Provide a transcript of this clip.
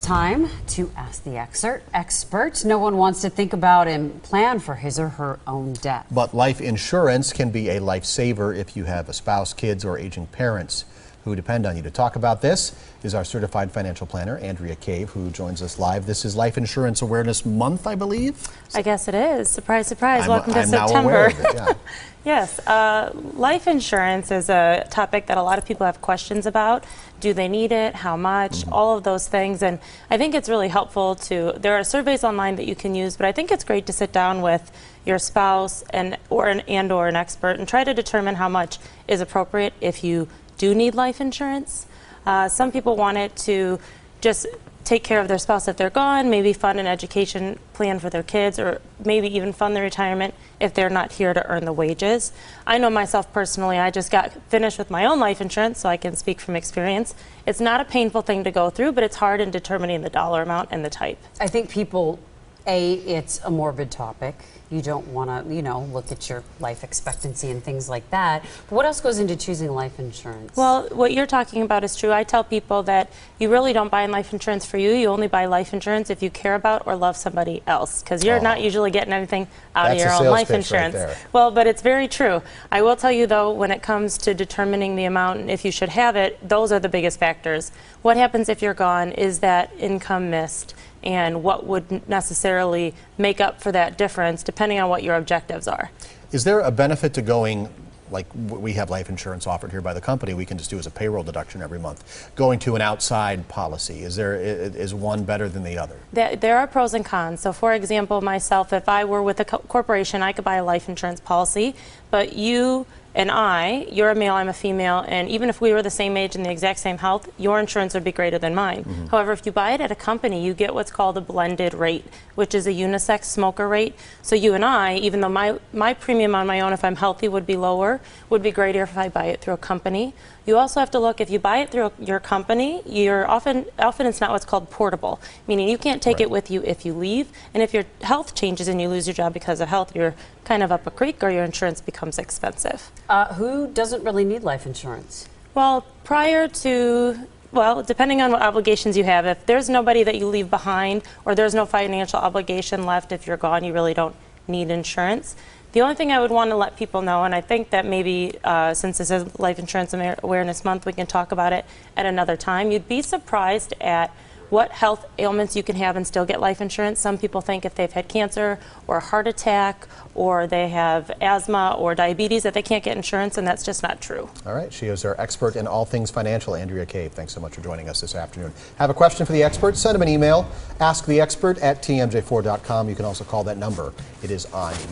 time to ask the expert. No one wants to think about and plan for his or her own death. But life insurance can be a lifesaver if you have a spouse, kids, or aging parents who depend on you. To talk about this is our certified financial planner, Andrea Cave, who joins us live. This is Life Insurance Awareness Month, I believe. I guess it is. Surprise, surprise. Welcome to I'm September. now aware of it, yeah. Yes, life insurance is a topic that a lot of people have questions about. Do they need it? How much? All of those things. And I think it's really helpful there are surveys online that you can use, but I think it's great to sit down with your spouse or an expert and try to determine how much is appropriate if you do need life insurance. Some people want it to just take care of their spouse if they're gone, maybe fund an education plan for their kids, or maybe even fund their retirement if they're not here to earn the wages. I know myself personally, I just got finished with my own life insurance, so I can speak from experience. It's not a painful thing to go through, but it's hard in determining the dollar amount and the type. I think people, it's a morbid topic. You don't want to, look at your life expectancy and things like that. But what else goes into choosing life insurance? Well, what you're talking about is true. I tell people that you really don't buy life insurance for you. You only buy life insurance if you care about or love somebody else, because you're not usually getting anything out of your own life insurance. Right there. Well, but it's very true. I will tell you, though, when it comes to determining the amount and if you should have it, those are the biggest factors. What happens if you're gone? Is that income missed? And what would necessarily make up for that difference, depending on what your objectives are. Is there a benefit to going, like we have life insurance offered here by the company, we can just do as a payroll deduction every month, going to an outside policy? Is one better than the other? There are pros and cons. So for example, myself, if I were with a corporation, I could buy a life insurance policy, but you and you're a male, I'm a female, and even if we were the same age and the exact same health, your insurance would be greater than mine. However, if you buy it at a company, you get what's called a blended rate, which is a unisex smoker rate. So you and I, even though my premium on my own, if I'm healthy, would be lower, would be greater if I buy it through a company. You also have to look, if you buy it through your company, often it's not what's called portable, meaning you can't take it with you if you leave, and if your health changes and you lose your job because of health, you're kind of up a creek or your insurance becomes expensive. Who doesn't really need life insurance? Well, depending on what obligations you have, if there's nobody that you leave behind or there's no financial obligation left, if you're gone, you really don't need insurance. The only thing I would want to let people know, and I think that maybe since this is Life Insurance Awareness Month, we can talk about it at another time. You'd be surprised at what health ailments you can have and still get life insurance. Some people think if they've had cancer or a heart attack or they have asthma or diabetes that they can't get insurance, and that's just not true. All right, she is our expert in all things financial, Andrea Cave. Thanks so much for joining us this afternoon. Have a question for the expert? Send them an email, asktheexpert@tmj4.com. You can also call that number. It is on.